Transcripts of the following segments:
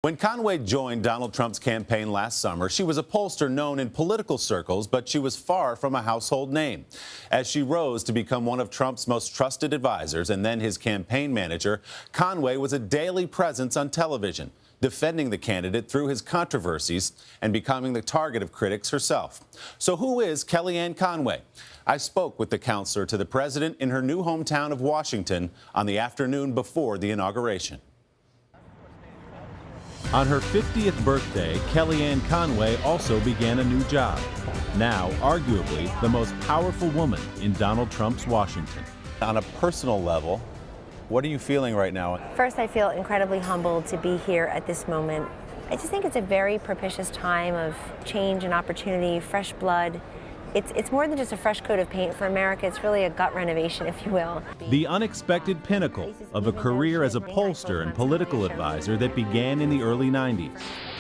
When Conway joined Donald Trump's campaign last summer, she was a pollster known in political circles, but she was far from a household name. As she rose to become one of Trump's most trusted advisors and then his campaign manager, Conway was a daily presence on television, defending the candidate through his controversies and becoming the target of critics herself. So who is Kellyanne Conway? I spoke with the counselor to the president in her new hometown of Washington on the afternoon before the inauguration. On her 50th birthday, Kellyanne Conway also began a new job. Now, arguably, the most powerful woman in Donald Trump's Washington. On a personal level, what are you feeling right now? First, I feel incredibly humbled to be here at this moment. I just think it's a very propitious time of change and opportunity, fresh blood. It's more than just a fresh coat of paint for America. It's really a gut renovation, if you will. The unexpected pinnacle of a career as a pollster and political advisor that began in the early 90s.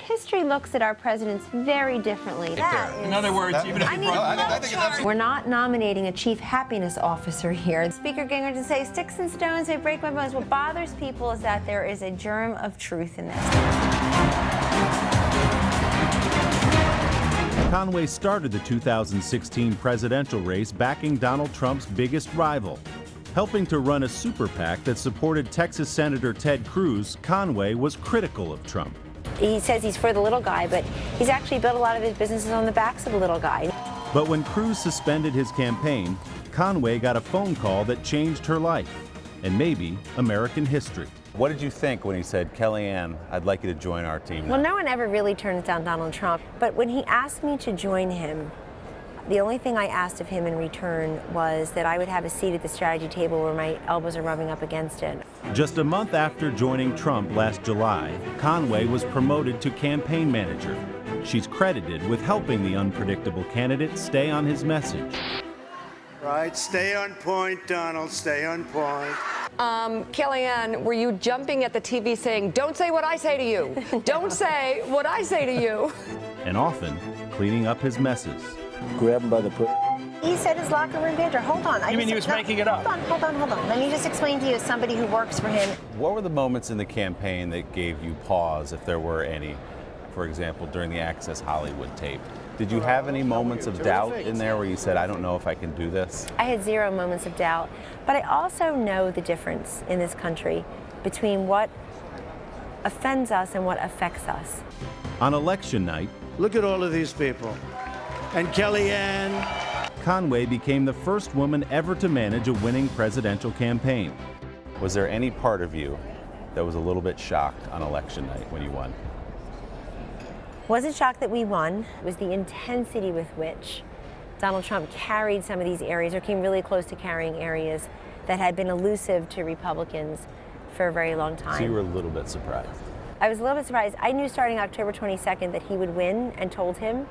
History looks at our presidents very differently. In other words, even if we're not nominating a chief happiness officer here. Speaker Gingrich to say sticks and stones may break my bones. What bothers people is that there is a germ of truth in this. Conway started the 2016 presidential race backing Donald Trump's biggest rival. Helping to run a super PAC that supported Texas Senator Ted Cruz, Conway was critical of Trump. He says he's for the little guy, but he's actually built a lot of his businesses on the backs of the little guy. But when Cruz suspended his campaign, Conway got a phone call that changed her life and maybe American history. What did you think when he said, Kellyanne, I'd like you to join our team now? Well, no one ever really turns down Donald Trump, but when he asked me to join him, the only thing I asked of him in return was that I would have a seat at the strategy table where my elbows are rubbing up against it. Just a month after joining Trump last July, Conway was promoted to campaign manager. She's credited with helping the unpredictable candidate stay on his message. Right, stay on point, Donald, stay on point. Kellyanne, were you jumping at the TV saying, don't say what I say to you, don't say what I say to you? And often cleaning up his messes. Grab him by the He said his locker room banter. Hold on. You mean he was making it up? Hold on. Let me just explain to you as somebody who works for him. What were the moments in the campaign that gave you pause, if there were any? For example, during the Access Hollywood tape. Did you have any moments of doubt in there where you said, I don't know if I can do this? I had zero moments of doubt. But I also know the difference in this country between what offends us and what affects us. On election night, Look at all of these people. And Kellyanne. Conway became the first woman ever to manage a winning presidential campaign. Was there any part of you that was a little bit shocked on election night when you won? Wasn't shocked that we won. It was the intensity with which Donald Trump carried some of these areas, or came really close to carrying areas that had been elusive to Republicans for a very long time. So you were a little bit surprised? I was a little bit surprised. I knew starting October 22nd that he would win, and told him.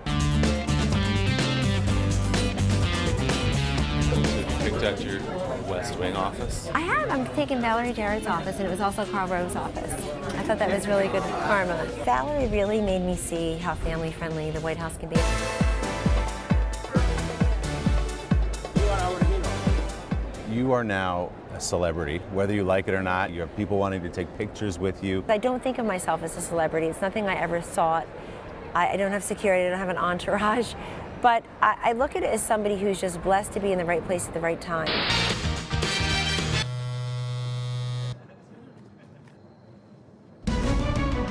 Picked out your West Wing office? I have. I'm taking Valerie Jarrett's office, and it was also Karl Rove's office. I thought that was really good karma. Valerie really made me see how family-friendly the White House can be. You are now a celebrity, whether you like it or not. You have people wanting to take pictures with you. I don't think of myself as a celebrity. It's nothing I ever sought. I don't have security. I don't have an entourage. But I look at it as somebody who's just blessed to be in the right place at the right time.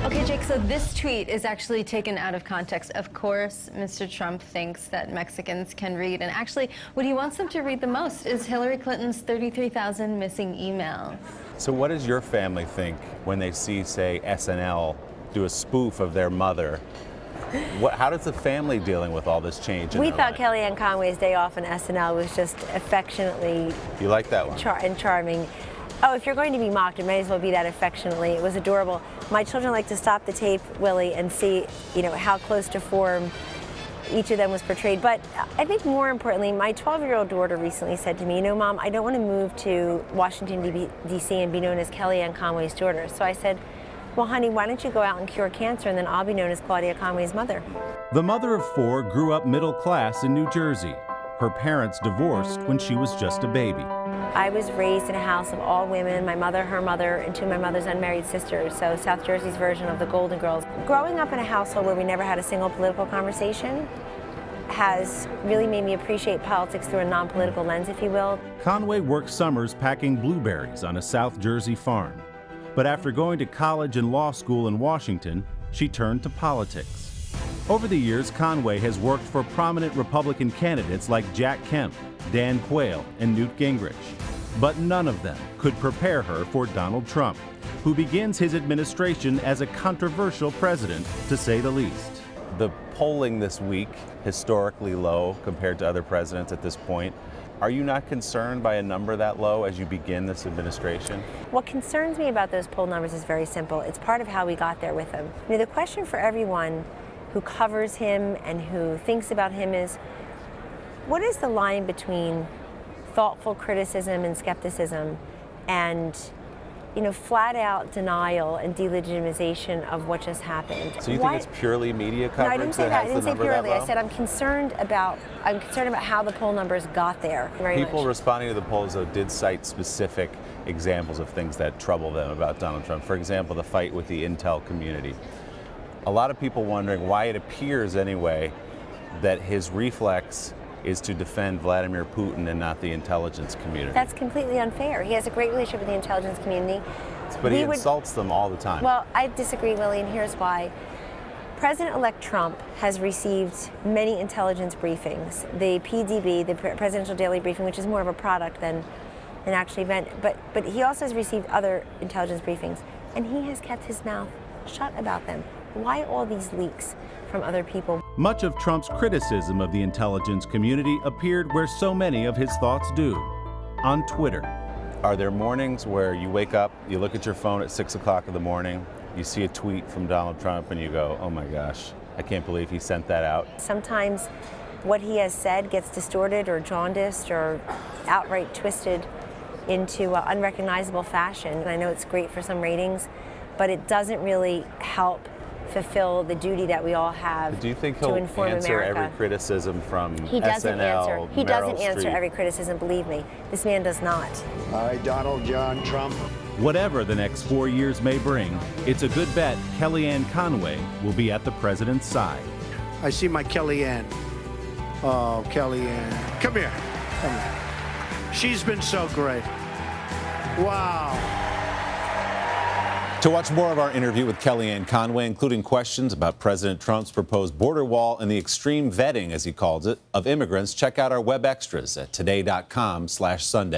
Okay, Jake, so this tweet is actually taken out of context. Of course, Mr. Trump thinks that Mexicans can read, and actually what he wants them to read the most is Hillary Clinton's 33,000 missing emails. So what does your family think when they see, say, SNL do a spoof of their mother? How does the family dealing with all this change? We thought Kellyanne Conway's day off on SNL was just affectionately. You like that one? And charming. Oh, if you're going to be mocked, it may as well be that affectionately. It was adorable. My children like to stop the tape, Willie, and see, how close to form each of them was portrayed. But I think more importantly, my 12-year-old daughter recently said to me, Mom, I don't want to move to Washington, D.C. and be known as Kellyanne Conway's daughter. So I said, well, honey, why don't you go out and cure cancer, and then I'll be known as Claudia Conway's mother. The mother of 4 grew up middle class in New Jersey. Her parents divorced when she was just a baby. I was raised in a house of all women, my mother, her mother, and two of my mother's unmarried sisters, so South Jersey's version of the Golden Girls. Growing up in a household where we never had a single political conversation has really made me appreciate politics through a non-political lens, if you will. Conway worked summers packing blueberries on a South Jersey farm. But after going to college and law school in Washington, she turned to politics. Over the years, Conway has worked for prominent Republican candidates like Jack Kemp, Dan Quayle, and Newt Gingrich. But none of them could prepare her for Donald Trump, who begins his administration as a controversial president, to say the least. The polling this week, historically low compared to other presidents at this point. Are you not concerned by a number that low as you begin this administration? What concerns me about those poll numbers is very simple. It's part of how we got there with him. The question for everyone who covers him and who thinks about him is, what is the line between thoughtful criticism and skepticism and flat out denial and delegitimization of what just happened? So you think it's purely media coverage? No, I didn't say that. I didn't say purely. I said I'm concerned about how the poll numbers got there. People responding to the polls, though, did cite specific examples of things that trouble them about Donald Trump. For example, the fight with the intel community. A lot of people wondering why it appears, anyway, that his reflex is to defend Vladimir Putin and not the intelligence community. That's completely unfair. He has a great relationship with the intelligence community. But he insults them all the time. Well, I disagree, Willie, and here's why. President-elect Trump has received many intelligence briefings. The PDB, the Presidential Daily Briefing, which is more of a product than an actual event, but he also has received other intelligence briefings, and he has kept his mouth shut about them. Why all these leaks from other people? Much of Trump's criticism of the intelligence community appeared where so many of his thoughts do, on Twitter. Are there mornings where you wake up, you look at your phone at 6 o'clock in the morning, you see a tweet from Donald Trump and you go, oh my gosh, I can't believe he sent that out? Sometimes what he has said gets distorted or jaundiced or outright twisted into unrecognizable fashion. And I know it's great for some ratings, but it doesn't really help fulfill the duty that we all have. Do you think he'll answer every criticism from SNL, He doesn't Meryl answer Streep? every criticism, believe me. This man does not. I, Donald John Trump. Whatever the next 4 years may bring, it's a good bet Kellyanne Conway will be at the president's side. I see my Kellyanne. Oh, Kellyanne. Come here. Come here. She's been so great. Wow. To watch more of our interview with Kellyanne Conway, including questions about President Trump's proposed border wall and the extreme vetting, as he calls it, of immigrants, check out our web extras at today.com/Sunday.